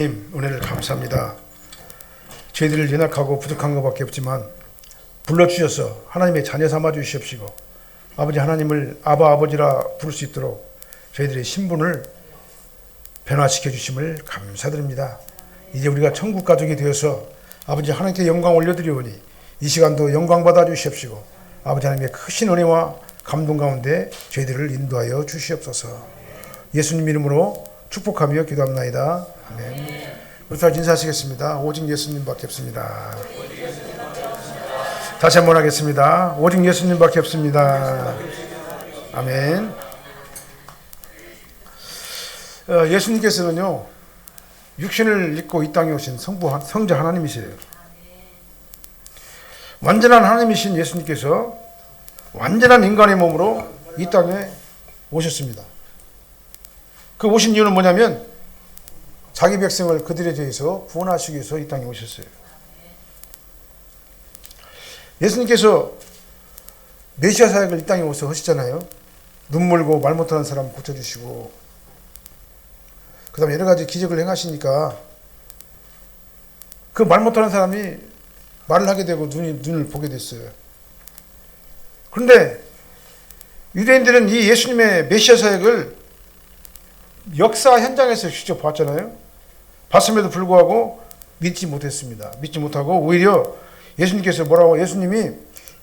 은혜를 감사합니다. 저희들을 연약하고 부족한 것밖에 없지만 불러주셔서 하나님의 자녀 삼아 주시옵시고 아버지 하나님을 아버지라 부를 수 있도록 저희들의 신분을 변화시켜 주심을 감사드립니다. 이제 우리가 천국 가족이 되어서 아버지 하나님께 영광 올려드리오니 이 시간도 영광 받아 주시옵시고 아버지 하나님의 크신 은혜와 감동 가운데 저희들을 인도하여 주시옵소서. 예수님 이름으로 축복하며 기도합나이다. 아멘. 우리 다 인사하시겠습니다. 오직 예수님밖에 없습니다. 다시 한번 하겠습니다. 오직 예수님밖에 없습니다. 아멘. 예수님께서는요, 육신을 입고 이 땅에 오신 성자 하나님이세요. 완전한 하나님이신 예수님께서 완전한 인간의 몸으로 이 땅에 오셨습니다. 그 오신 이유는 뭐냐면 자기 백성을 그들에 대해서 구원하시기 위해서 이 땅에 오셨어요. 예수님께서 메시아 사역을 이 땅에 오셔서 하시잖아요. 눈물고 말 못하는 사람 고쳐주시고 그 다음에 여러 가지 기적을 행하시니까 그 말 못하는 사람이 말을 하게 되고 눈을 보게 됐어요. 그런데 유대인들은 이 예수님의 메시아 사역을 역사 현장에서 직접 봤잖아요. 봤음에도 불구하고 믿지 못했습니다. 믿지 못하고 오히려 예수님께서 뭐라고, 예수님이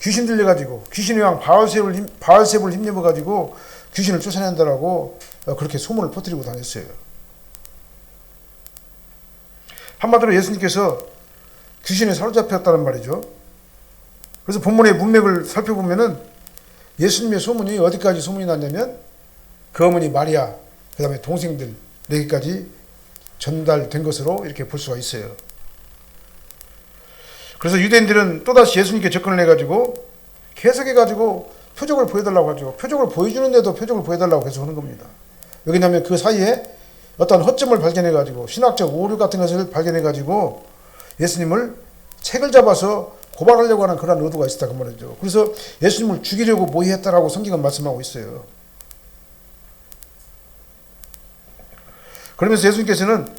귀신 들려가지고 귀신의 왕 바알세불을 힘입어가지고 귀신을 쫓아낸다라고 그렇게 소문을 퍼뜨리고 다녔어요. 한마디로 예수님께서 귀신에 사로잡혔다는 말이죠. 그래서 본문의 문맥을 살펴보면은 예수님의 소문이 어디까지 소문이 났냐면 그 어머니 마리아, 그 다음에 동생들에게까지 전달된 것으로 이렇게 볼 수가 있어요. 그래서 유대인들은 또다시 예수님께 접근을 해가지고 계속 해가지고 표적을 보여달라고 하죠. 표적을 보여주는데도 표적을 보여달라고 계속 하는 겁니다. 왜냐하면 그 사이에 어떤 허점을 발견해가지고 신학적 오류 같은 것을 발견해가지고 예수님을 책을 잡아서 고발하려고 하는 그런 의도가 있었다 그 말이죠. 그래서 예수님을 죽이려고 모의했다라고 성경은 말씀하고 있어요. 그러면서 예수님께서는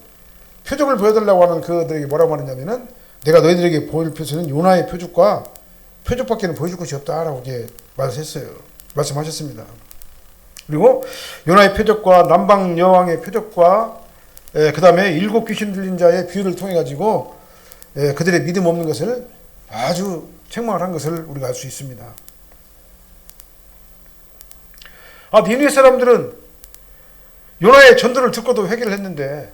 표적을 보여달라고 하는 그들에게 뭐라고 하느냐면은 내가 너희들에게 보일 표적은 요나의 표적과 표적밖에는 보여줄 것이 없다라고 말씀하셨습니다. 그리고 요나의 표적과 남방 여왕의 표적과 그 다음에 7 귀신 들린 자의 비유를 통해 가지고 그들의 믿음 없는 것을 아주 책망을 한 것을 우리가 알 수 있습니다. 니느웨 사람들은 요나의 전도를 듣고도 회개를 했는데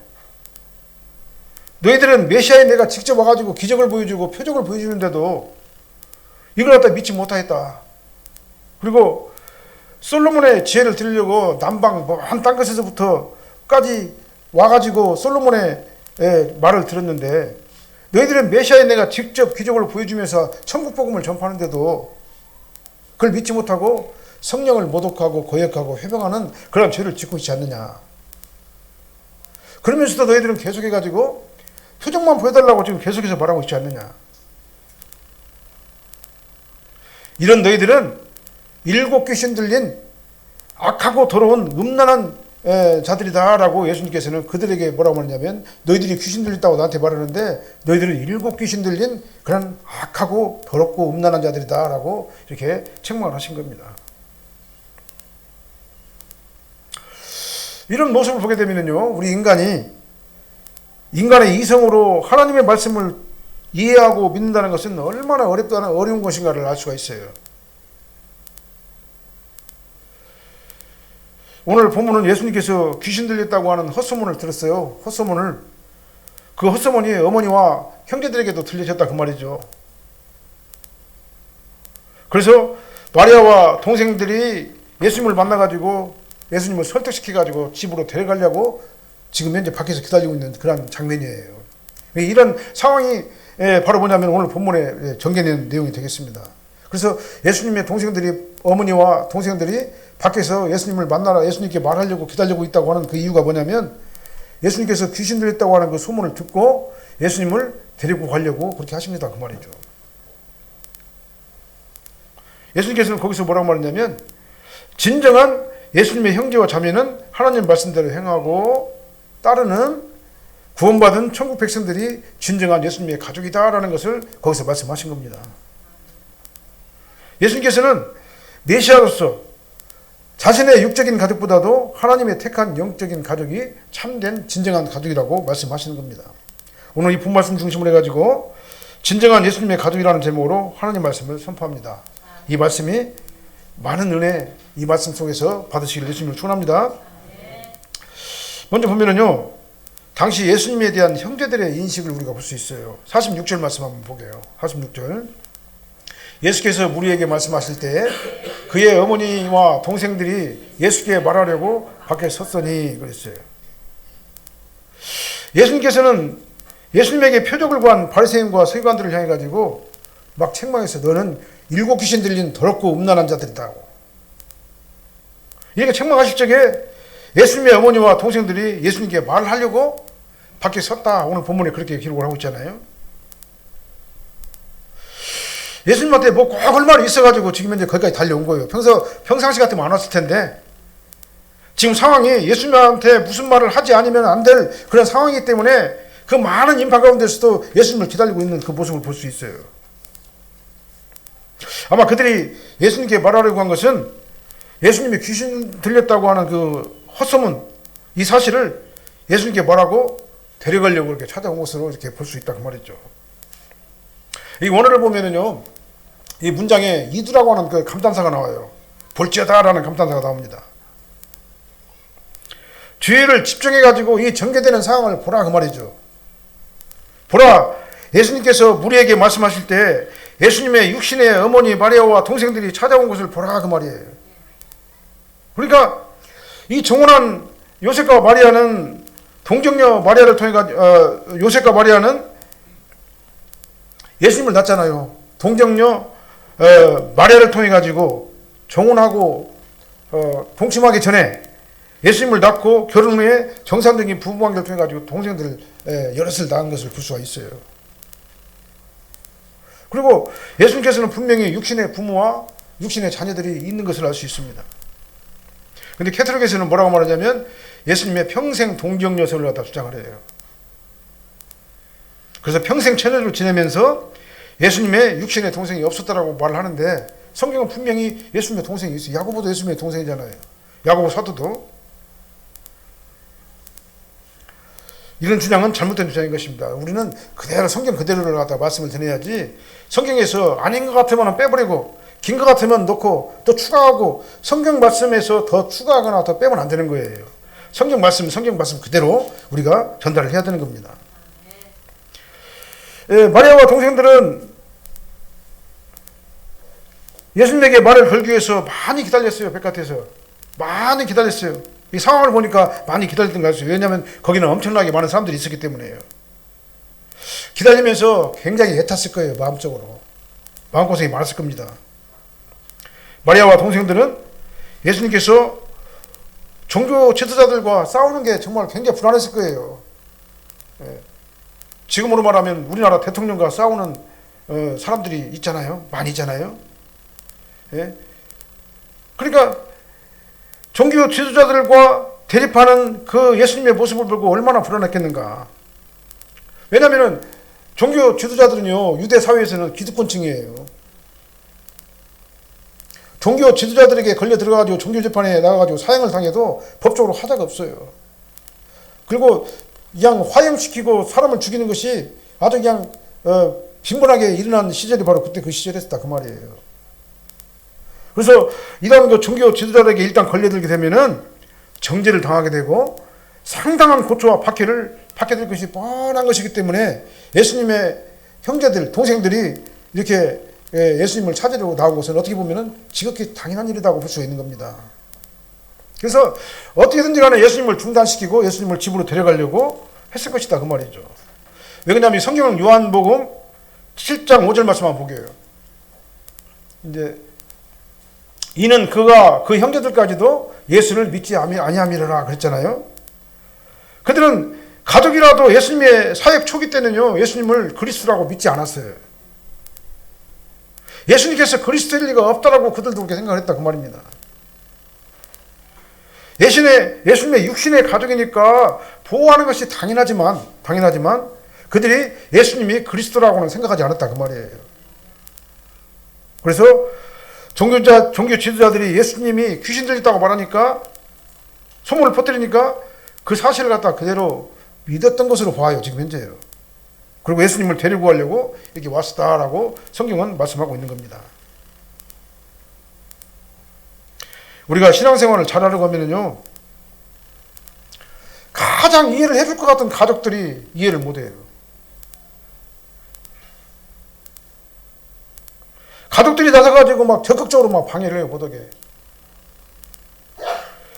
너희들은 메시아의 내가 직접 와가지고 기적을 보여주고 표적을 보여주는데도 이걸 갖다 믿지 못하겠다. 그리고 솔로몬의 지혜를 들으려고 남방 한 땅끝에서부터까지 와가지고 솔로몬의 말을 들었는데 너희들은 메시아의 내가 직접 기적을 보여주면서 천국 복음을 전파하는데도 그걸 믿지 못하고 성령을 모독하고 거역하고 회방하는 그런 죄를 짓고 있지 않느냐. 그러면서도 너희들은 계속해가지고 표적만 보여달라고 지금 계속해서 말하고 있지 않느냐. 이런 너희들은 7 귀신 들린 악하고 더러운 음란한 자들이다 라고 예수님께서는 그들에게 뭐라고 하느냐면 너희들이 귀신 들렸다고 나한테 말하는데 너희들은 7 귀신 들린 그런 악하고 더럽고 음란한 자들이다 라고 이렇게 책망을 하신 겁니다. 이런 모습을 보게 되면요, 우리 인간의 이성으로 하나님의 말씀을 이해하고 믿는다는 것은 얼마나 어려운 것인가를 알 수가 있어요. 오늘 본문은 예수님께서 귀신 들렸다고 하는 헛소문을 들었어요. 헛소문을. 그 헛소문이 어머니와 형제들에게도 들려졌다 그 말이죠. 그래서 마리아와 동생들이 예수님을 만나가지고 예수님을 설득시켜가지고 집으로 데려가려고 지금 현재 밖에서 기다리고 있는 그런 장면이에요. 이런 상황이 바로 뭐냐면 오늘 본문에 전개된 내용이 되겠습니다. 그래서 예수님의 동생들이, 어머니와 동생들이 밖에서 예수님을 만나라, 예수님께 말하려고 기다리고 있다고 하는 그 이유가 뭐냐면 예수님께서 귀신 들렸다고 하는 그 소문을 듣고 예수님을 데리고 가려고 그렇게 하십니다 그 말이죠. 예수님께서는 거기서 뭐라고 말했냐면 진정한 예수님의 형제와 자매는 하나님 말씀대로 행하고 따르는 구원받은 천국 백성들이 진정한 예수님의 가족이다라는 것을 거기서 말씀하신 겁니다. 예수님께서는 메시아로서 자신의 육적인 가족보다도 하나님의 택한 영적인 가족이 참된 진정한 가족이라고 말씀하시는 겁니다. 오늘 이 본말씀 중심으로 해가지고 진정한 예수님의 가족이라는 제목으로 하나님 말씀을 선포합니다. 이 말씀이 많은 은혜, 이 말씀 속에서 받으시기를 예수님을 축원합니다. 먼저 보면은요, 당시 예수님에 대한 형제들의 인식을 우리가 볼 수 있어요. 46절 말씀 한번 보게요. 46절. 예수께서 무리에게 말씀하실 때 그의 어머니와 동생들이 예수께 말하려고 밖에 섰으니 그랬어요. 예수님께서는 예수님에게 표적을 구한 바리새인과 서기관들을 향해 가지고 막 책망해서 너는 일곱 귀신 들린 더럽고 음란한 자들이다고 이렇게 책망하실 적에 예수님의 어머니와 동생들이 예수님께 말하려고 밖에 섰다. 오늘 본문에 그렇게 기록을 하고 있잖아요. 예수님한테 뭐 꼭 할 말이 있어가지고 지금 현재 거기까지 달려온 거예요. 평상시 같으면 안 왔을 텐데 지금 상황이 예수님한테 무슨 말을 하지 않으면 안 될 그런 상황이기 때문에 그 많은 인파 가운데서도 예수님을 기다리고 있는 그 모습을 볼 수 있어요. 아마 그들이 예수님께 말하려고 한 것은 예수님이 귀신 들렸다고 하는 그 헛소문, 이 사실을 예수님께 말하고 데려가려고 이렇게 찾아온 것으로 이렇게 볼 수 있다 그 말이죠. 이 원어를 보면은요, 이 문장에 이두라고 하는 그 감탄사가 나와요. 볼지어다라는 감탄사가 나옵니다. 주의를 집중해가지고 이 전개되는 상황을 보라 그 말이죠. 보라, 예수님께서 무리에게 말씀하실 때 예수님의 육신의 어머니 마리아와 동생들이 찾아온 것을 보라 그 말이에요. 그러니까 이 정혼한 요셉과 마리아는 동정녀 마리아를 통해 요셉과 마리아는 예수님을 낳잖아요. 동정녀 마리아를 통해 가지고 정혼하고 동침하기 전에 예수님을 낳고 결혼 후에 정상적인 부부관계를 통해 가지고 동생들 여럿을 낳은 것을 볼 수가 있어요. 그리고 예수님께서는 분명히 육신의 부모와 육신의 자녀들이 있는 것을 알 수 있습니다. 근데 캐톨릭에서는 뭐라고 말하냐면 예수님의 평생 동정녀석을 갖다 주장을 해요. 그래서 평생 처녀로 지내면서 예수님의 육신의 동생이 없었다라고 말을 하는데 성경은 분명히 예수님의 동생이 있어요. 야고보도 예수님의 동생이잖아요. 야고보 사도도. 이런 주장은 잘못된 주장인 것입니다. 우리는 그대로 성경 그대로를 갖다 말씀을 전해야지 성경에서 아닌 것 같으면 빼버리고 긴 것 같으면 넣고 또 추가하고 성경 말씀에서 더 추가하거나 더 빼면 안 되는 거예요. 성경 말씀 그대로 우리가 전달을 해야 되는 겁니다. 마리아와 동생들은 예수님에게 말을 걸기 위해서 많이 기다렸어요. 백같에서 많이 기다렸어요. 이 상황을 보니까 많이 기다렸던 것 같아요. 왜냐하면 거기는 엄청나게 많은 사람들이 있었기 때문에요. 기다리면서 굉장히 애탔을 거예요. 마음적으로 마음고생이 많았을 겁니다. 마리아와 동생들은 예수님께서 종교 지도자들과 싸우는 게 정말 굉장히 불안했을 거예요. 지금으로 말하면 우리나라 대통령과 싸우는 사람들이 있잖아요. 많이 있잖아요. 그러니까 종교 지도자들과 대립하는 그 예수님의 모습을 보고 얼마나 불안했겠는가. 왜냐하면 종교 지도자들은요, 유대 사회에서는 기득권층이에요. 종교 지도자들에게 걸려 들어가가지고 종교 재판에 나가가지고 사형을 당해도 법적으로 하자가 없어요. 그리고 그냥 화형시키고 사람을 죽이는 것이 아주 그냥 빈번하게 일어난 시절이 바로 그때 그 시절이었다 그 말이에요. 그래서 이런 그 종교 지도자들에게 일단 걸려들게 되면은 정죄를 당하게 되고 상당한 고초와 박해를 받게 될 것이 뻔한 것이기 때문에 예수님의 형제들, 동생들이 이렇게 예수님을 찾으려고 나온 것은 어떻게 보면은 지극히 당연한 일이라고 볼 수 있는 겁니다. 그래서 어떻게든지 간에 예수님을 중단시키고 예수님을 집으로 데려가려고 했을 것이다 그 말이죠. 왜 그러냐면 성경은 요한복음 7장 5절 말씀 한번 보게요. 이제 이는 그가 그 형제들까지도 예수를 믿지 아니함이라 그랬잖아요. 그들은 가족이라도 예수님의 사역 초기 때는요, 예수님을 그리스도라고 믿지 않았어요. 예수님께서 그리스도일 리가 없다라고 그들도 그렇게 생각을 했다 그 말입니다. 예수님의 육신의 가족이니까 보호하는 것이 당연하지만 그들이 예수님이 그리스도라고는 생각하지 않았다 그 말이에요. 그래서 종교 지도자들이 예수님이 귀신 들렸다고 말하니까 소문을 퍼뜨리니까 그 사실을 갖다 그대로 믿었던 것으로 봐요. 지금 현재요. 그리고 예수님을 데리고 가려고 이렇게 왔다라고 성경은 말씀하고 있는 겁니다. 우리가 신앙생활을 잘하려고 하면요, 가장 이해를 해줄 것 같은 가족들이 이해를 못해요. 가족들이 나서가지고 막 적극적으로 막 방해를 해요, 못하게.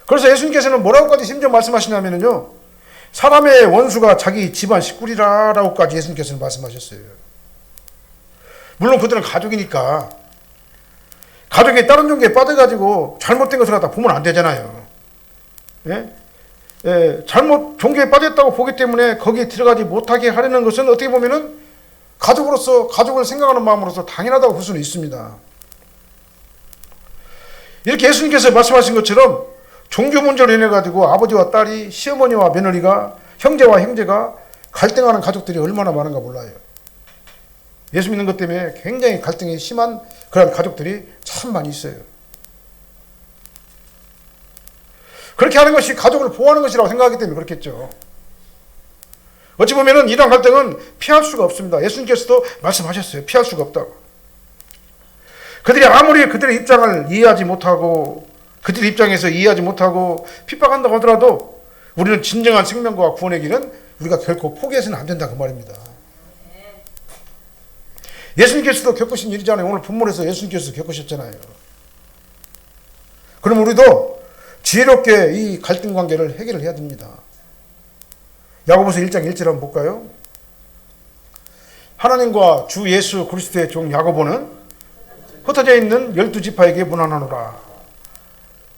그래서 예수님께서는 뭐라고까지 심지어 말씀하시냐면요, 사람의 원수가 자기 집안 식구리라라고까지 예수님께서는 말씀하셨어요. 물론 그들은 가족이니까 가족이 다른 종교에 빠져가지고 잘못된 것을 갖다 보면 안 되잖아요. 예? 잘못 종교에 빠졌다고 보기 때문에 거기에 들어가지 못하게 하려는 것은 어떻게 보면은 가족으로서 가족을 생각하는 마음으로서 당연하다고 볼 수는 있습니다. 이렇게 예수님께서 말씀하신 것처럼 종교 문제로 인해 가지고 아버지와 딸이, 시어머니와 며느리가, 형제와 형제가 갈등하는 가족들이 얼마나 많은가 몰라요. 예수 믿는 것 때문에 굉장히 갈등이 심한 그런 가족들이 참 많이 있어요. 그렇게 하는 것이 가족을 보호하는 것이라고 생각하기 때문에 그렇겠죠. 어찌 보면은 이러한 갈등은 피할 수가 없습니다. 예수님께서도 말씀하셨어요. 피할 수가 없다고. 그들이 아무리 그들의 입장을 이해하지 못하고 그들의 입장에서 이해하지 못하고 핍박한다고 하더라도 우리는 진정한 생명과 구원의 길은 우리가 결코 포기해서는 안 된다 그 말입니다. 예수님께서도 겪으신 일이잖아요. 오늘 본문에서 예수님께서 겪으셨잖아요. 그럼 우리도 지혜롭게 이 갈등 관계를 해결을 해야 됩니다. 야고보서 1장 1절 한번 볼까요? 하나님과 주 예수 그리스도의 종 야고보는 흩어져 있는 12지파에게 문안하노라.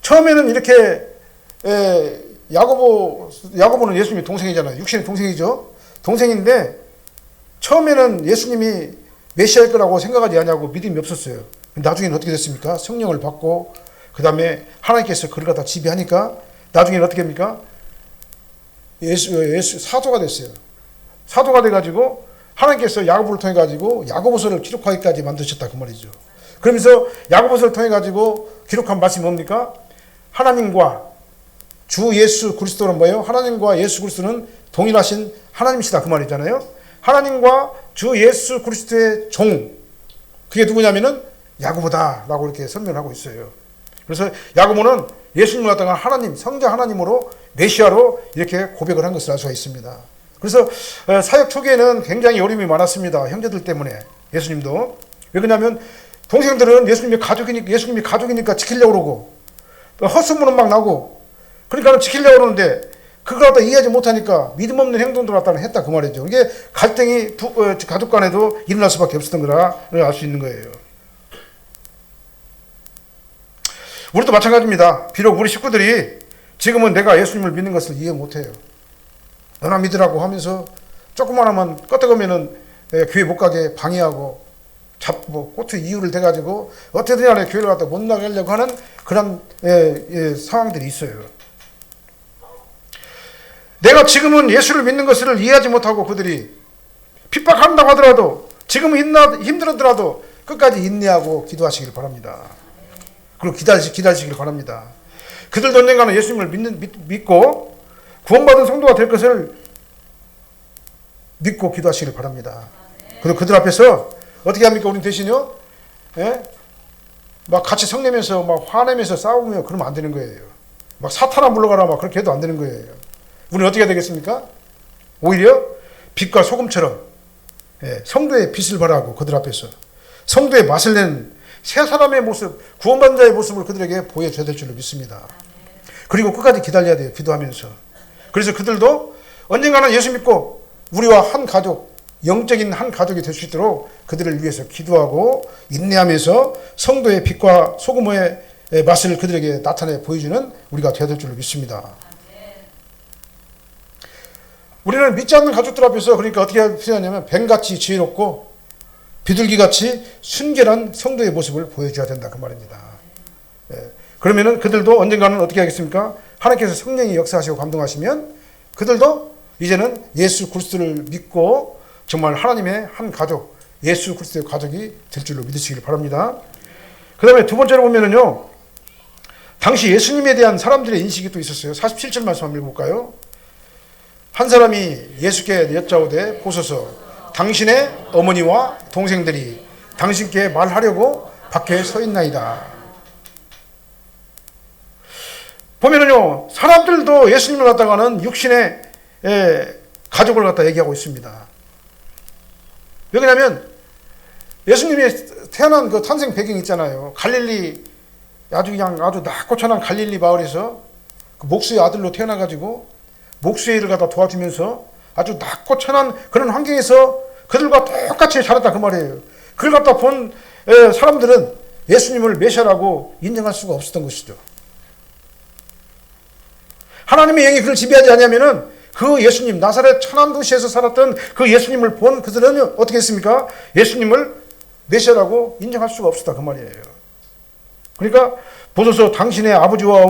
처음에는 이렇게 야고보는 예수님의 동생이잖아요. 육신의 동생이죠. 동생인데 처음에는 예수님이 메시아일 거라고 생각하지 않냐고 믿음이 없었어요. 나중에는 어떻게 됐습니까? 성령을 받고 그 다음에 하나님께서 그를 갖다 지배하니까 나중에는 어떻게 합니까? 예수 사도가 됐어요. 사도가 돼가지고 하나님께서 야고보를 통해 가지고 야고보서를 기록하기까지 만드셨다 그 말이죠. 그러면서 야고보서를 통해 가지고 기록한 말씀이 뭡니까? 하나님과 주 예수 그리스도는 뭐예요? 하나님과 예수 그리스도는 동일하신 하나님이시다 그 말이잖아요. 하나님과 주 예수 그리스도의 종, 그게 누구냐면은 야고보다라고 이렇게 설명하고 있어요. 그래서 야고보는 예수님을 갖다가 하나님, 성자 하나님으로 메시아로 이렇게 고백을 한 것을 알 수가 있습니다. 그래서 사역 초기에는 굉장히 어려움이 많았습니다. 형제들 때문에. 예수님도. 왜 그러냐면 동생들은 예수님이 가족이니까 지키려고 그러고 헛소문은 막 나고 그러니까 지키려고 그러는데 그걸 갖다 이해하지 못하니까 믿음 없는 행동들을 갖다 했다 그 말이죠. 이게 갈등이 가족 간에도 일어날 수밖에 없었던 거라를 알 수 있는 거예요. 우리도 마찬가지입니다. 비록 우리 식구들이 지금은 내가 예수님을 믿는 것을 이해 못해요. 너나 믿으라고 하면서 조금만 하면 껐다가면은 교회 못 가게 방해하고 잡고 꼬투 이유를 대가지고 어떻게든 간에 교회를 갖다 못 나게 하려고 하는 그런 상황들이 있어요. 내가 지금은 예수를 믿는 것을 이해하지 못하고 그들이 핍박한다고 하더라도 지금은 힘들었더라도 끝까지 인내하고 기도하시길 바랍니다. 그리고 기다리시길 바랍니다. 그들도 언젠가는 예수님을 믿고 구원받은 성도가 될 것을 믿고 기도하시길 바랍니다. 그리고 그들 앞에서 어떻게 합니까? 우리 대신요? 예? 막 같이 성내면서 막 화내면서 싸우며 그러면 안 되는 거예요. 막 사탄아 물러가라 막 그렇게 해도 안 되는 거예요. 우리는 어떻게 해야 되겠습니까? 오히려 빛과 소금처럼 성도의 빛을 발하고 그들 앞에서 성도의 맛을 내는 새 사람의 모습, 구원받은 자의 모습을 그들에게 보여줘야 될 줄로 믿습니다. 그리고 끝까지 기다려야 돼요. 기도하면서. 그래서 그들도 언젠가는 예수 믿고 우리와 한 가족, 영적인 한 가족이 될 수 있도록 그들을 위해서 기도하고 인내하면서 성도의 빛과 소금의 맛을 그들에게 나타내 보여주는 우리가 되어야 될 줄로 믿습니다. 우리는 믿지 않는 가족들 앞에서 그러니까 어떻게 하냐면 뱀같이 지혜롭고 비둘기같이 순결한 성도의 모습을 보여줘야 된다 그 말입니다. 그러면은 그들도 언젠가는 어떻게 하겠습니까? 하나님께서 성령이 역사하시고 감동하시면 그들도 이제는 예수 그리스도를 믿고 정말 하나님의 한 가족, 예수 그리스도의 가족이 될 줄로 믿으시길 바랍니다. 그 다음에 두 번째로 보면은요, 당시 예수님에 대한 사람들의 인식이 또 있었어요. 47절 말씀 한번 읽어볼까요? 한 사람이 예수께 여짜오되 보소서 당신의 어머니와 동생들이 당신께 말하려고 밖에 서 있나이다. 보면은요, 사람들도 예수님을 갖다가는 육신의 가족을 갖다 얘기하고 있습니다. 왜냐하면 예수님이 태어난 그 탄생 배경이 있잖아요. 갈릴리 아주 낮고 천한 갈릴리 마을에서 그 목수의 아들로 태어나가지고 목수의 일을 갖다 도와주면서 아주 낮고 천한 그런 환경에서 그들과 똑같이 자랐다 그 말이에요. 그걸 갖다 본 사람들은 예수님을 메시아라고 인정할 수가 없었던 것이죠. 하나님의 영이 그를 지배하지 않으면은 그 예수님, 나사렛 천한 도시에서 살았던 그 예수님을 본 그들은 어떻게 했습니까? 예수님을 메시아라고 인정할 수가 없었다 그 말이에요. 그러니까 보소서 당신의 아버지와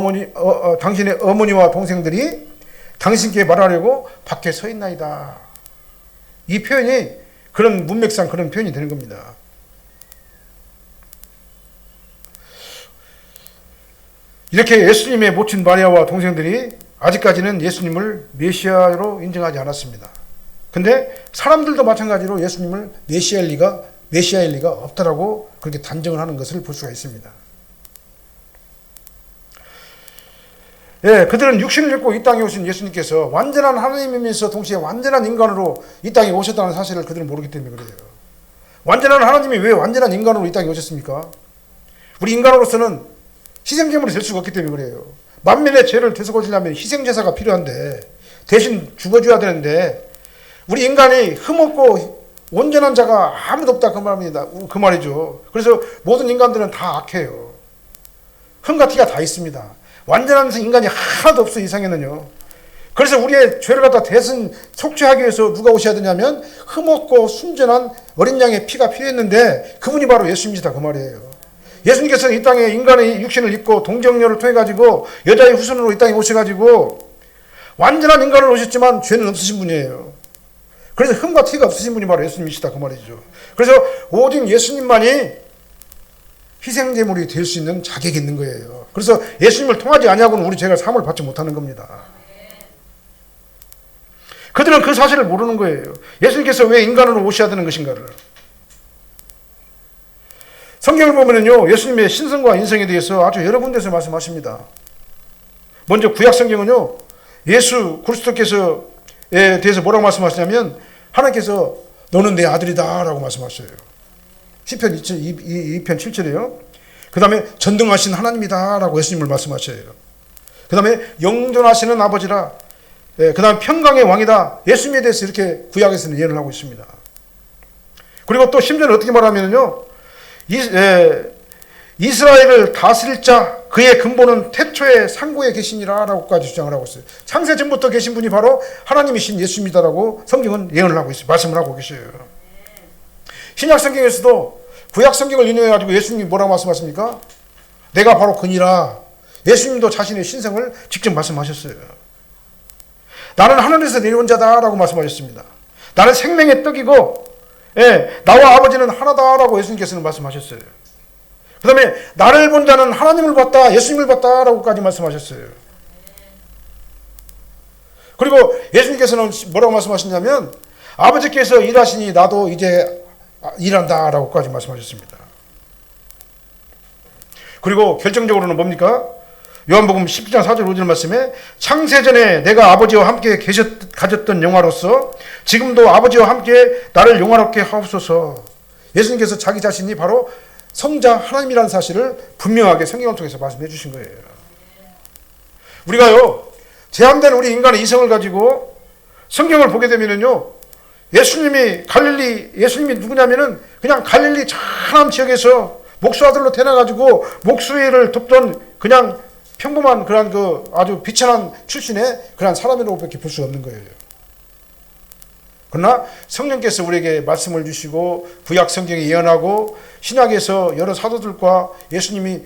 당신의 어머니와 동생들이 당신께 말하려고 밖에 서 있나이다. 이 표현이 그런 문맥상 그런 표현이 되는 겁니다. 이렇게 예수님의 모친 마리아와 동생들이 아직까지는 예수님을 메시아로 인정하지 않았습니다. 근데 사람들도 마찬가지로 예수님을 메시아일 리가 없다라고 그렇게 단정을 하는 것을 볼 수가 있습니다. 예, 그들은 육신을 입고 이 땅에 오신 예수님께서 완전한 하나님이면서 동시에 완전한 인간으로 이 땅에 오셨다는 사실을 그들은 모르기 때문에 그래요. 완전한 하나님이 왜 완전한 인간으로 이 땅에 오셨습니까? 우리 인간으로서는 희생제물이 될 수가 없기 때문에 그래요. 만민의 죄를 되새겨주려면 희생제사가 필요한데 대신 죽어줘야 되는데 우리 인간이 흠없고 온전한 자가 아무도 없다 그 말입니다. 그 말이죠. 그래서 모든 인간들은 다 악해요. 흠과 티가 다 있습니다. 완전한 인간이 하나도 없어요, 이 세상에는요. 그래서 우리의 죄를 갖다 대신 속죄하기 위해서 누가 오셔야 되냐면 흠없고 순전한 어린 양의 피가 필요했는데 그분이 바로 예수님이시다 그 말이에요. 예수님께서는 이 땅에 인간의 육신을 입고 동정녀를 통해 가지고 여자의 후손으로 이 땅에 오셔가지고 완전한 인간을 오셨지만 죄는 없으신 분이에요. 그래서 흠과 티가 없으신 분이 바로 예수님이시다 그 말이죠. 그래서 오직 예수님만이 희생제물이 될 수 있는 자격이 있는 거예요. 그래서 예수님을 통하지 아니하고는 우리 죄가 사함을 받지 못하는 겁니다. 그들은 그 사실을 모르는 거예요. 예수님께서 왜 인간으로 오셔야 되는 것인가를. 성경을 보면은요, 예수님의 신성과 인성에 대해서 아주 여러 군데서 말씀하십니다. 먼저 구약 성경은요, 예수 그리스도께서에 대해서 뭐라고 말씀하시냐면 하나님께서 너는 내 아들이다 라고 말씀하셔요. 시편 2편 7절이에요. 그 다음에 전등하신 하나님이다 라고 예수님을 말씀하셔요. 그 다음에 영존하시는 아버지라, 그 다음에 평강의 왕이다. 예수님에 대해서 이렇게 구약에서는 예언을 하고 있습니다. 그리고 또 심지어는 어떻게 말하면요, 이스라엘을 다스릴 자 그의 근본은 태초의 상고에 계시니라 라고까지 주장을 하고 있어요. 창세 전부터 계신 분이 바로 하나님이신 예수님이다라고 성경은 예언을 하고 있어요. 말씀을 하고 계셔요. 신약 성경에서도 구약 성경을 인용해 가지고 예수님이 뭐라고 말씀하십니까? 내가 바로 그니라. 예수님도 자신의 신성을 직접 말씀하셨어요. 나는 하늘에서 내려온 자다라고 말씀하셨습니다. 나는 생명의 떡이고 나와 아버지는 하나다라고 예수님께서는 말씀하셨어요. 그 다음에 나를 본 자는 하나님을 봤다, 예수님을 봤다라고까지 말씀하셨어요. 그리고 예수님께서는 뭐라고 말씀하셨냐면 아버지께서 일하시니 나도 이제 일한다라고까지 말씀하셨습니다. 그리고 결정적으로는 뭡니까? 요한복음 10장 4절 5절 말씀에 창세전에 내가 아버지와 함께 가졌던 영화로서 지금도 아버지와 함께 나를 영화롭게 하옵소서. 예수님께서 자기 자신이 바로 성자 하나님이라는 사실을 분명하게 성경을 통해서 말씀해 주신 거예요. 우리가요, 제한된 우리 인간의 이성을 가지고 성경을 보게 되면은요, 예수님이 누구냐면은 그냥 갈릴리 천한 지역에서 목수 아들로 태어나가지고 목수의 일을 돕던 그냥 평범한 그런 그 아주 비천한 출신의 그런 사람이라고밖에 볼 수 없는 거예요. 그러나 성령께서 우리에게 말씀을 주시고 구약 성경에 예언하고 신약에서 여러 사도들과 예수님이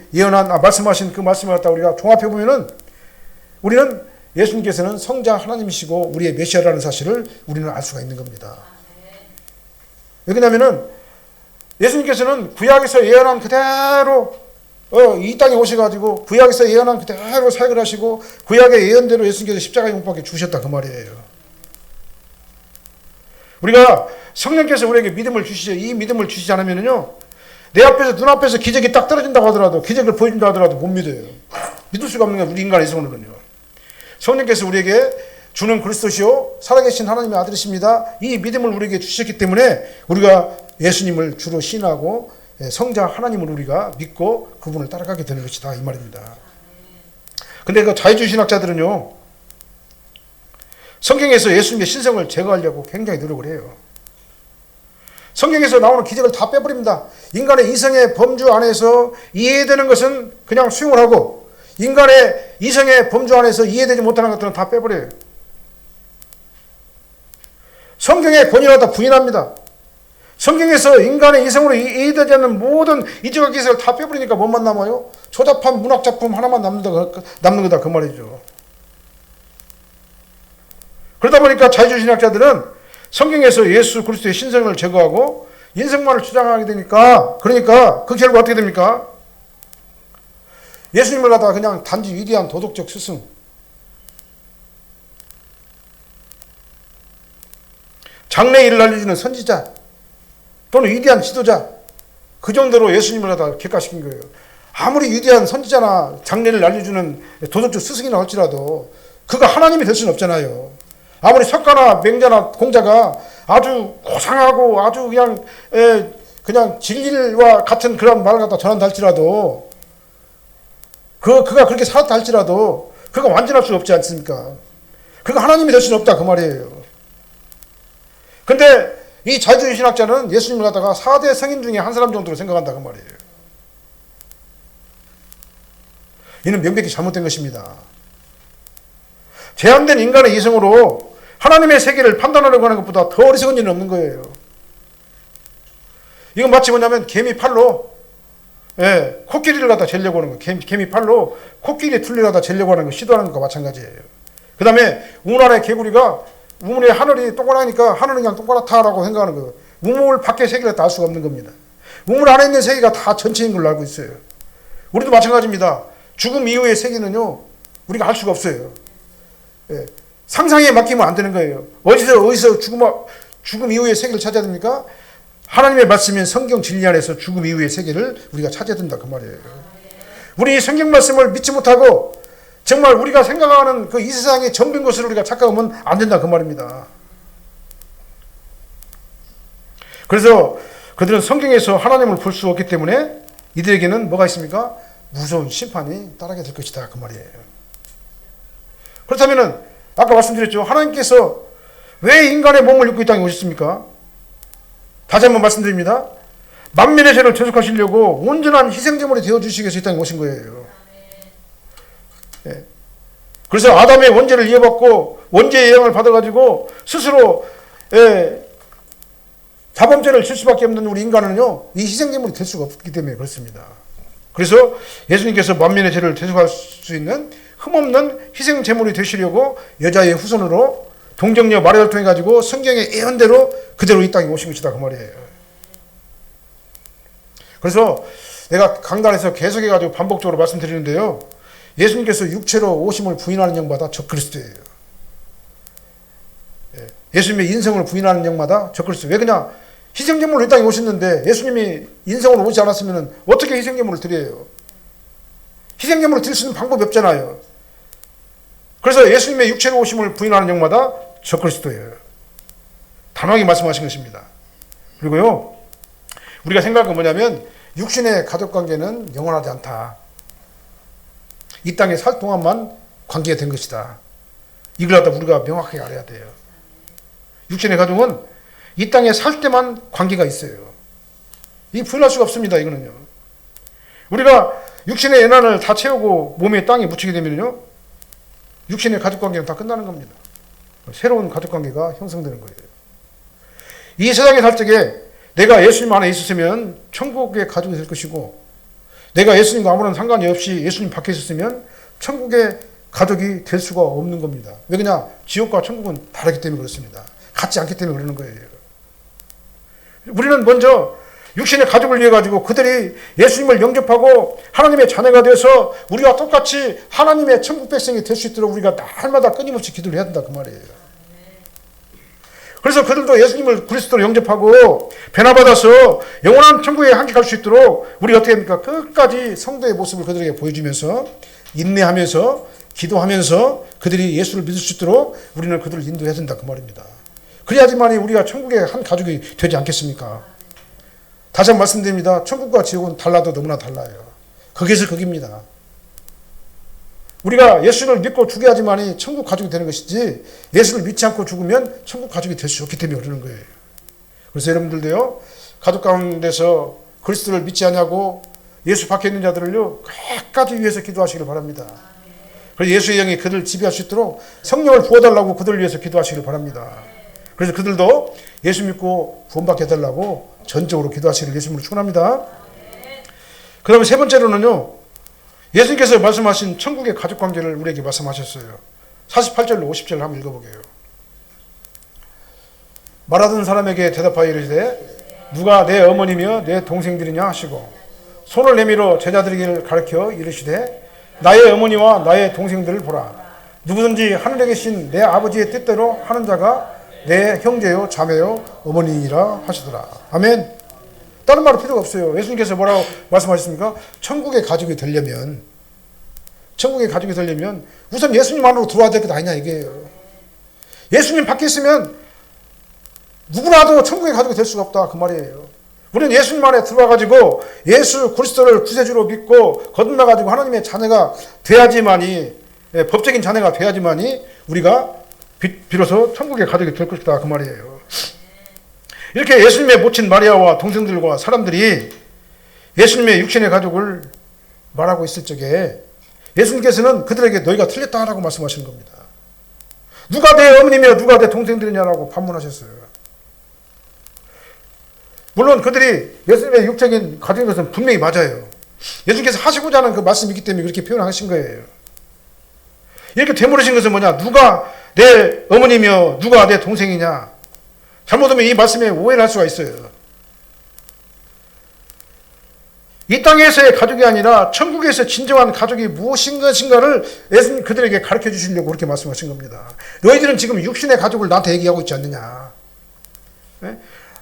말씀하신 그 말씀을 갖다 우리가 종합해 보면은 우리는 예수님께서는 성자 하나님이시고 우리의 메시아라는 사실을 우리는 알 수가 있는 겁니다. 왜냐하면 예수님께서는 구약에서 예언한 그대로 이 땅에 오셔가지고 구약에서 예언한 그대로 사역을 하시고 구약의 예언대로 예수님께서 십자가에 못 박혀 죽으셨다 그 말이에요. 우리가 성령께서 우리에게 믿음을 주시죠. 이 믿음을 주시지 않으면요, 내 앞에서 눈앞에서 기적이 딱 떨어진다고 하더라도, 기적을 보여준다 하더라도 못 믿어요. 믿을 수가 없는 게 우리 인간의 이성으로는요. 성령께서 우리에게 주는 그리스도시요 살아계신 하나님의 아들이십니다. 이 믿음을 우리에게 주셨기 때문에 우리가 예수님을 주로 신하고 성자 하나님을 우리가 믿고 그분을 따라가게 되는 것이다 이 말입니다. 근데 그 자유주의 신학자들은요, 성경에서 예수님의 신성을 제거하려고 굉장히 노력을 해요. 성경에서 나오는 기적을 다 빼버립니다. 인간의 이성의 범주 안에서 이해되는 것은 그냥 수용을 하고, 인간의 이성의 범주 안에서 이해되지 못하는 것들은 다 빼버려요. 성경의 권위를 다 부인합니다. 성경에서 인간의 이성으로 이해되지 않는 모든 이적의 기술을 다 빼버리니까 뭐만 남아요? 조잡한 문학작품 하나만 남는 거다 그 말이죠. 그러다 보니까 자유주의 신학자들은 성경에서 예수 그리스도의 신성을 제거하고 인성만을 주장하게 되니까, 그러니까 그 결과 어떻게 됩니까? 예수님을 갖다가 그냥 단지 위대한 도덕적 스승, 장래 일을 알려주는 선지자 또는 위대한 지도자, 그 정도로 예수님을 갖다가 객관시킨 거예요. 아무리 위대한 선지자나 장래를 알려주는 도덕적 스승이나 할지라도 그가 하나님이 될 수는 없잖아요. 아무리 석가나 맹자나 공자가 아주 고상하고 아주 그냥 진리와 같은 그런 말을 갖다 전한다 할지라도, 그가 그렇게 살았다 할지라도 그가 완전할 수 없지 않습니까? 그가 하나님이 될 수는 없다 그 말이에요. 근데 이 자유주의 신학자는 예수님을 갖다가 4대 성인 중에 한 사람 정도로 생각한다 그 말이에요. 이는 명백히 잘못된 것입니다. 제한된 인간의 이성으로 하나님의 세계를 판단하려고 하는 것보다 더 어리석은 일은 없는 거예요. 이건 마치 뭐냐면 개미 팔로 코끼리를 갖다 재려고 하는 거, 개미 팔로 코끼리 둘레를 갖다 재려고 하는 거 시도하는 것과 마찬가지예요. 그 다음에 우물 안에 개구리가 우물에 하늘이 동그라니까 하늘은 그냥 동그랗다라고 생각하는 거예요. 우물 밖의 세계를 다 알 수가 없는 겁니다. 우물 안에 있는 세계가 다 전체인 걸로 알고 있어요. 우리도 마찬가지입니다. 죽음 이후의 세계는요, 우리가 알 수가 없어요. 상상에 맡기면 안 되는 거예요. 어디서 죽음 이후의 세계를 찾아야 됩니까? 하나님의 말씀인 성경 진리 안에서 죽음 이후의 세계를 우리가 찾아야 된다 그 말이에요. 우리 성경 말씀을 믿지 못하고 정말 우리가 생각하는 그 이 세상의 전부인 것을 우리가 착각하면 안 된다 그 말입니다. 그래서 그들은 성경에서 하나님을 볼 수 없기 때문에 이들에게는 뭐가 있습니까? 무서운 심판이 따르게 될 것이다 그 말이에요. 그렇다면은 아까 말씀드렸죠. 하나님께서 왜 인간의 몸을 입고 이 땅에 오셨습니까? 다시 한번 말씀드립니다. 만민의 죄를 대속하시려고 온전한 희생제물이 되어주시기 위해서 이 땅에 오신 거예요. 그래서 아담의 원죄를 이어받고 원죄의 영향을 받아가지고 스스로 자범죄를 질 수밖에 없는 우리 인간은요, 이 희생제물이 될 수가 없기 때문에 그렇습니다. 그래서 예수님께서 만민의 죄를 대속할 수 있는 흠없는 희생제물이 되시려고 여자의 후손으로 동정녀 마리아를 통해 가지고 성경의 예언대로 그대로 이 땅에 오신 것이다 그 말이에요. 그래서 내가 강단에서 계속해가지고 반복적으로 말씀드리는데요, 예수님께서 육체로 오심을 부인하는 영마다 적그리스도예요. 예수님의 인성을 부인하는 영마다 적그리스도. 왜 그냥 희생제물로 이 땅에 오셨는데 예수님이 인성으로 오지 않았으면 어떻게 희생제물을 드려요? 희생제물을 드릴 수 있는 방법이 없잖아요. 그래서 예수님의 육체로 오심을 부인하는 영마다 적그리스도예요. 단호하게 말씀하신 것입니다. 그리고요, 우리가 생각한 건 뭐냐면 육신의 가족관계는 영원하지 않다. 이 땅에 살 동안만 관계가 된 것이다. 이걸 갖다 우리가 명확하게 알아야 돼요. 육신의 가족은 이 땅에 살 때만 관계가 있어요. 이 부인할 수가 없습니다. 이거는요. 우리가 육신의 연한을 다 채우고 몸에 땅에 묻히게 되면요, 육신의 가족관계는 다 끝나는 겁니다. 새로운 가족관계가 형성되는 거예요. 이 세상에 살 적에 내가 예수님 안에 있었으면 천국의 가족이 될 것이고, 내가 예수님과 아무런 상관이 없이 예수님 밖에 있었으면 천국의 가족이 될 수가 없는 겁니다. 왜 그러냐? 지옥과 천국은 다르기 때문에 그렇습니다. 같지 않기 때문에 그러는 거예요. 우리는 먼저 육신의 가족을 위해 가지고 그들이 예수님을 영접하고 하나님의 자녀가 돼서 우리와 똑같이 하나님의 천국 백성이 될 수 있도록 우리가 날마다 끊임없이 기도를 해야 된다 그 말이에요. 그래서 그들도 예수님을 그리스도로 영접하고 변화받아서 영원한 천국에 함께 갈 수 있도록 우리 어떻게 합니까? 끝까지 성도의 모습을 그들에게 보여주면서 인내하면서 기도하면서 그들이 예수를 믿을 수 있도록 우리는 그들을 인도해야 된다 그 말입니다. 그래야지만이 우리가 천국의 한 가족이 되지 않겠습니까? 다시 한번 말씀드립니다. 천국과 지옥은 달라도 너무나 달라요. 거기에서 거기입니다. 우리가 예수를 믿고 죽어야지만이 천국 가족이 되는 것이지 예수를 믿지 않고 죽으면 천국 가족이 될 수 없기 때문에 그러는 거예요. 그래서 여러분들도요. 가족 가운데서 그리스도를 믿지 않냐고 예수 밖에 있는 자들을요. 끝까지 위해서 기도하시길 바랍니다. 그래서 예수의 영이 그들을 지배할 수 있도록 성령을 부어달라고 그들을 위해서 기도하시길 바랍니다. 그래서 그들도 예수 믿고 구원받게 해달라고 전적으로 기도하시기를 예수님으로 축원합니다. 그 다음에 세 번째로는요. 예수님께서 말씀하신 천국의 가족관계를 우리에게 말씀하셨어요. 48절로 50절을 한번 읽어보게요. 말하던 사람에게 대답하여 이르시되 누가 내 어머니며 내 동생들이냐 하시고 손을 내밀어 제자들에게 가르쳐 이르시되 나의 어머니와 나의 동생들을 보라. 누구든지 하늘에 계신 내 아버지의 뜻대로 하는 자가 내 형제요 자매요 어머니이라 하시더라. 아멘. 다른 말은 필요가 없어요. 예수님께서 뭐라고 말씀하셨습니까? 천국의 가족이 되려면 우선 예수님 안으로 들어와야 될 것 아니냐 이게요. 예수님 밖에 있으면 누구라도 천국의 가족이 될 수가 없다 그 말이에요. 우리는 예수님 안에 들어와가지고 예수 그리스도를 구세주로 믿고 거듭나가지고 하나님의 자녀가 돼야지만이 법적인 자녀가 돼야지만이 우리가 비로소 천국의 가족이 될 것이다 그 말이에요. 이렇게 예수님의 모친 마리아와 동생들과 사람들이 예수님의 육신의 가족을 말하고 있을 적에 예수님께서는 그들에게 너희가 틀렸다라고 말씀하시는 겁니다. 누가 내 어머니며 누가 내 동생들이냐라고 반문하셨어요. 물론 그들이 예수님의 육적인 가족인 것은 분명히 맞아요. 예수님께서 하시고자 하는 그 말씀이기 때문에 그렇게 표현하신 거예요. 이렇게 되물으신 것은 뭐냐? 누가 내 어머니며 누가 내 동생이냐? 잘못하면 이 말씀에 오해를 할 수가 있어요. 이 땅에서의 가족이 아니라 천국에서 진정한 가족이 무엇인 것인가를 예수님 그들에게 가르쳐 주시려고 그렇게 말씀하신 겁니다. 너희들은 지금 육신의 가족을 나한테 얘기하고 있지 않느냐? 네?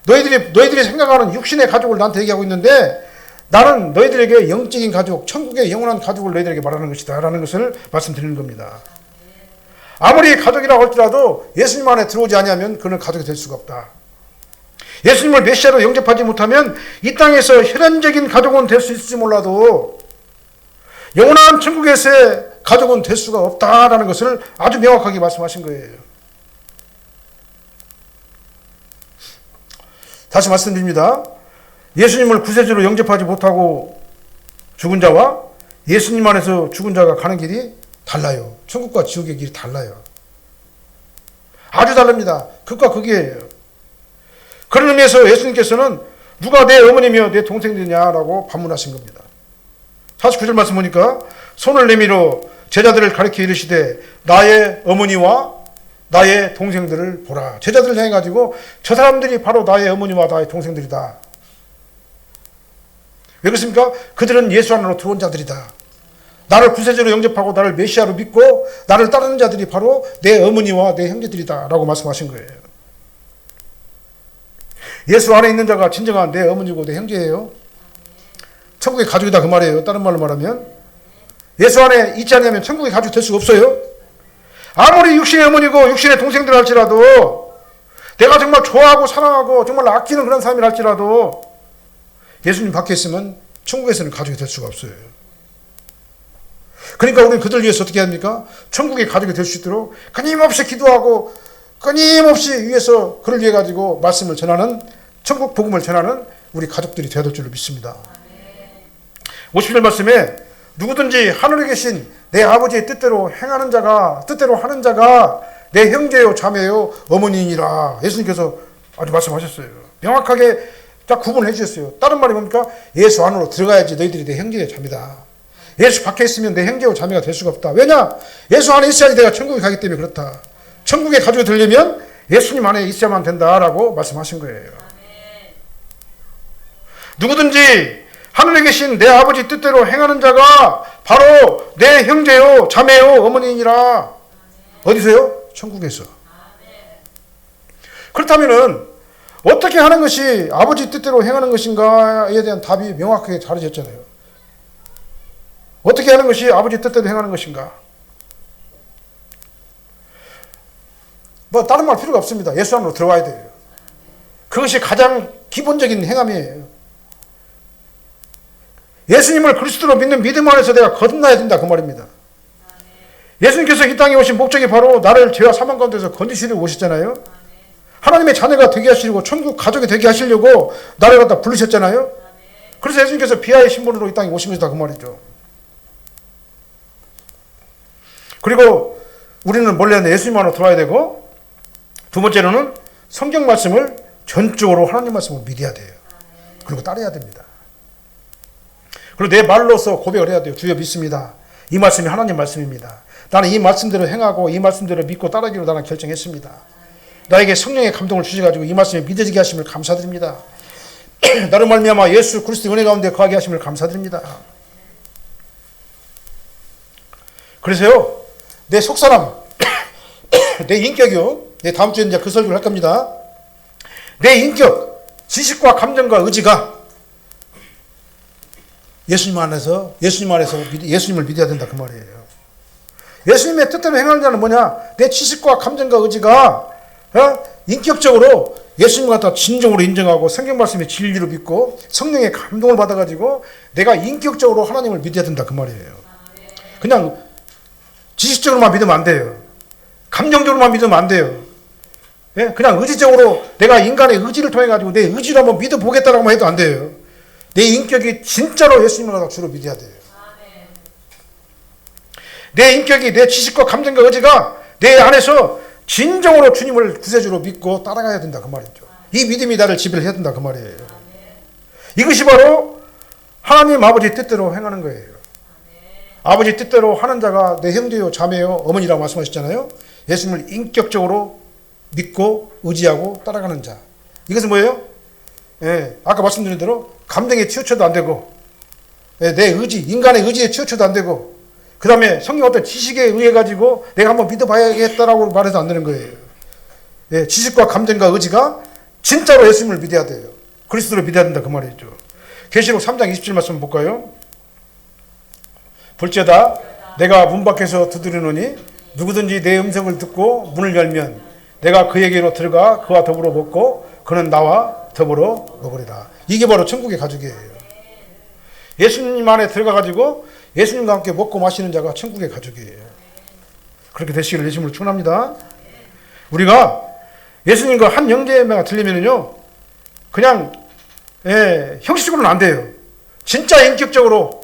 너희들이 생각하는 육신의 가족을 나한테 얘기하고 있는데 나는 너희들에게 영적인 가족, 천국의 영원한 가족을 너희들에게 말하는 것이다 라는 것을 말씀드리는 겁니다. 아무리 가족이라고 할지라도 예수님 안에 들어오지 않으면 그는 가족이 될 수가 없다. 예수님을 메시아로 영접하지 못하면 이 땅에서 혈연적인 가족은 될 수 있을지 몰라도 영원한 천국에서의 가족은 될 수가 없다라는 것을 아주 명확하게 말씀하신 거예요. 다시 말씀드립니다. 예수님을 구세주로 영접하지 못하고 죽은 자와 예수님 안에서 죽은 자가 가는 길이 달라요. 천국과 지옥의 길이 달라요. 아주 다릅니다. 극과 극이에요. 그런 의미에서 예수님께서는 누가 내 어머니며 내 동생이냐라고 반문하신 겁니다. 49절 말씀 보니까 손을 내밀어 제자들을 가리켜 이르시되 나의 어머니와 나의 동생들을 보라. 제자들을 향해 가지고 저 사람들이 바로 나의 어머니와 나의 동생들이다. 왜 그렇습니까? 그들은 예수 안으로 들어온 자들이다. 나를 구세주로 영접하고 나를 메시아로 믿고 나를 따르는 자들이 바로 내 어머니와 내 형제들이다 라고 말씀하신 거예요. 예수 안에 있는 자가 진정한 내 어머니고 내 형제예요. 천국의 가족이다 그 말이에요. 다른 말로 말하면 예수 안에 있지 않으면 천국의 가족이 될 수가 없어요. 아무리 육신의 어머니고 육신의 동생들 할지라도 내가 정말 좋아하고 사랑하고 정말 아끼는 그런 사람이라 할지라도 예수님 밖에 있으면 천국에서는 가족이 될 수가 없어요. 그러니까 우리는 그들 위해서 어떻게 합니까? 천국의 가족이 될 수 있도록 끊임없이 기도하고 끊임없이 위해서 그를 위해 가지고 말씀을 전하는 천국 복음을 전하는 우리 가족들이 되어야 될 줄로 믿습니다. 50절 말씀에 누구든지 하늘에 계신 내 아버지의 뜻대로 행하는 자가 뜻대로 하는 자가 내 형제요 자매요 어머니이라 예수님께서 아주 말씀하셨어요. 명확하게 딱 구분해 주셨어요. 다른 말이 뭡니까? 예수 안으로 들어가야지 너희들이 내 형제요 자매다. 예수 밖에 있으면 내 형제요 자매가 될 수가 없다. 왜냐? 예수 안에 있어야지 내가 천국에 가기 때문에 그렇다. 천국에 가지고 들려면 예수님 안에 있어야만 된다라고 말씀하신 거예요. 누구든지 하늘에 계신 내 아버지 뜻대로 행하는 자가 바로 내 형제요 자매요 어머니니라. 어디서요? 천국에서. 그렇다면은 어떻게 하는 것이 아버지 뜻대로 행하는 것인가에 대한 답이 명확하게 잘해졌잖아요. 어떻게 하는 것이 아버지 뜻대로 행하는 것인가? 뭐 다른 말 필요가 없습니다. 예수 안으로 들어와야 돼요. 그것이 가장 기본적인 행함이에요. 예수님을 그리스도로 믿는 믿음 안에서 내가 거듭나야 된다 그 말입니다. 예수님께서 이 땅에 오신 목적이 바로 나를 죄와 사망 가운데서 건지시려고 오셨잖아요. 하나님의 자녀가 되게 하시려고 천국 가족이 되게 하시려고 나를 갖다 부르셨잖아요. 그래서 예수님께서 비아의 신분으로 이 땅에 오신 것이다 그 말이죠. 그리고 우리는 원래는 예수님 안으로 들어와야 되고, 두 번째로는 성경 말씀을 전적으로 하나님 말씀을 믿어야 돼요. 그리고 따라야 됩니다. 그리고 내 말로서 고백을 해야 돼요. 주여 믿습니다. 이 말씀이 하나님 말씀입니다. 나는 이 말씀대로 행하고 이 말씀대로 믿고 따르기로 나는 결정했습니다. 나에게 성령의 감동을 주셔가지고 이 말씀이 믿어지게 하심을 감사드립니다. 나로 말미암아 예수 그리스도 은혜 가운데 거하게 하심을 감사드립니다. 그래서요, 내 속사람, 내 인격이요, 내 다음 주에 이제 그 설교를 할 겁니다. 내 인격, 지식과 감정과 의지가 예수님 안에서 예수님을 믿어야 된다 그 말이에요. 예수님의 뜻대로 행하는 자는 뭐냐? 내 지식과 감정과 의지가 인격적으로 예수님을 갖다 진정으로 인정하고 성경 말씀의 진리로 믿고 성령의 감동을 받아가지고 내가 인격적으로 하나님을 믿어야 된다 그 말이에요. 그냥 지식적으로만 믿으면 안 돼요. 감정적으로만 믿으면 안 돼요. 그냥 의지적으로 내가 인간의 의지를 통해 가지고 내 의지로 한번 믿어보겠다라고 해도 안 돼요. 내 인격이 진짜로 예수님을 갖다 주로 믿어야 돼요. 내 인격이 내 지식과 감정과 의지가 내 안에서 진정으로 주님을 구세주로 믿고 따라가야 된다 그 말이죠. 이 믿음이 나를 지배를 해야 된다 그 말이에요. 이것이 바로 하나님 아버지 뜻대로 행하는 거예요. 아버지 뜻대로 하는 자가 내 형제요 자매요 어머니라고 말씀하셨잖아요. 예수님을 인격적으로 믿고 의지하고 따라가는 자. 이것은 뭐예요? 아까 말씀드린 대로 감정에 치우쳐도 안 되고, 내 의지, 인간의 의지에 치우쳐도 안 되고, 그 다음에 성경 어떤 지식에 의해 가지고 내가 한번 믿어봐야겠다라고 말해도 안 되는 거예요. 지식과 감정과 의지가 진짜로 예수님을 믿어야 돼요. 그리스도를 믿어야 된다 그 말이죠. 계시록 3장 27 말씀 볼까요? 볼지어다 내가 문 밖에서 두드리노니 누구든지 내 음성을 듣고 문을 열면 내가 그에게로 들어가 그와 더불어 먹고 그는 나와 더불어 먹으리라. 이게 바로 천국의 가족이에요. 예수님 안에 들어가 가지고 예수님과 함께 먹고 마시는 자가 천국의 가족이에요. 그렇게 되시기를 예수님으로 축원합니다. 우리가 예수님과 한 형제가 들리면은요, 그냥 형식적으로는 안 돼요. 진짜 인격적으로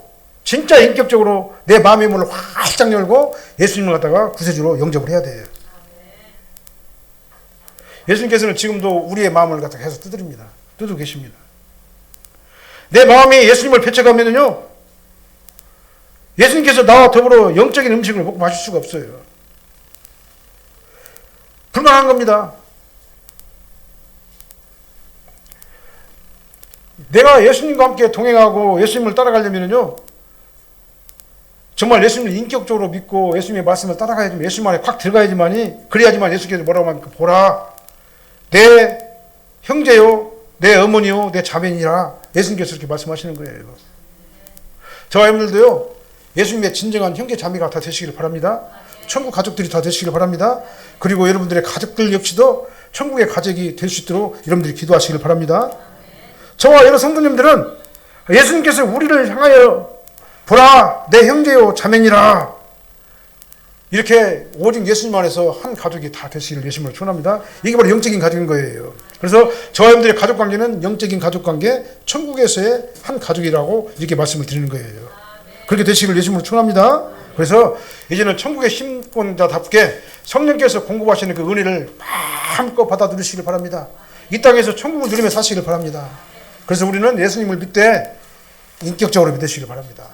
내 마음의 문을 활짝 열고 예수님을 갖다가 구세주로 영접을 해야 돼요. 예수님께서는 지금도 우리의 마음을 갖다가 계속 두드리고 계십니다. 내 마음이 예수님을 배척하면은요, 예수님께서 나와 더불어 영적인 음식을 먹고 마실 수가 없어요. 불가능한 겁니다. 내가 예수님과 함께 동행하고 예수님을 따라가려면요, 정말 예수님을 인격적으로 믿고 예수님의 말씀을 따라가야지만, 예수님 안에 확 들어가야지만이, 그래야지만 예수께서 뭐라고 합니까? 보라, 내 형제요, 내 어머니요, 내 자매니라. 예수님께서 이렇게 말씀하시는 거예요. 저와 여러분들도요, 예수님의 진정한 형제 자매가 다 되시기를 바랍니다. 천국 가족들이 다 되시기를 바랍니다. 그리고 여러분들의 가족들 역시도 천국의 가족이 될 수 있도록 여러분들이 기도하시기를 바랍니다. 저와 여러 성도님들은 예수님께서 우리를 향하여 보라, 내 형제요 자매니라. 이렇게 오직 예수님 안에서 한 가족이 다 되시기를 예수님으로 축원합니다. 이게 바로 영적인 가족인 거예요. 그래서 저와 여러분들의 가족 관계는 영적인 가족 관계, 천국에서의 한 가족이라고 이렇게 말씀을 드리는 거예요. 그렇게 되시기를 예수님으로 축원합니다. 그래서 이제는 천국의 신권자답게 성령께서 공급하시는 그 은혜를 마음껏 받아 누리시길 바랍니다. 이 땅에서 천국을 누리며 사시길 바랍니다. 그래서 우리는 예수님을 믿되 인격적으로 믿으시길 바랍니다.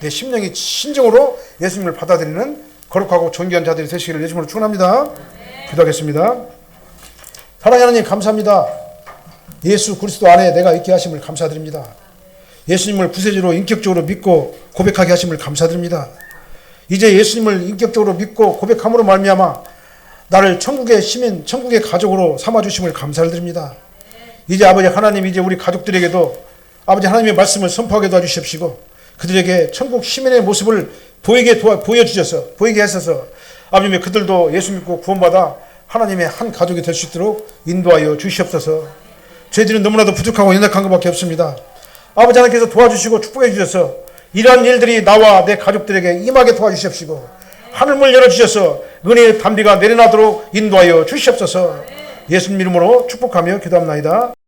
내 심령이 진정으로 예수님을 받아들이는 거룩하고 존귀한 자들이 되시기를 예수님으로 축원합니다. 기도하겠습니다. 사랑하는 하나님 감사합니다. 예수 그리스도 안에 내가 있게 하심을 감사드립니다. 예수님을 구세주로 인격적으로 믿고 고백하게 하심을 감사드립니다. 이제 예수님을 인격적으로 믿고 고백함으로 말미암아 나를 천국의 시민, 천국의 가족으로 삼아주심을 감사를 드립니다. 이제 아버지 하나님, 이제 우리 가족들에게도 아버지 하나님의 말씀을 선포하게 도와주십시고 그들에게 천국 시민의 모습을 보이게 하셔서 아버지 그들도 예수 믿고 구원받아 하나님의 한 가족이 될 수 있도록 인도하여 주시옵소서. 저희들은 너무나도 부족하고 연약한 것밖에 없습니다. 아버지 하나님께서 도와주시고 축복해 주셔서 이러한 일들이 나와 내 가족들에게 임하게 도와주십시고 하늘문을 열어주셔서 은혜의 담비가 내려나도록 인도하여 주시옵소서. 예수님 이름으로 축복하며 기도합나이다.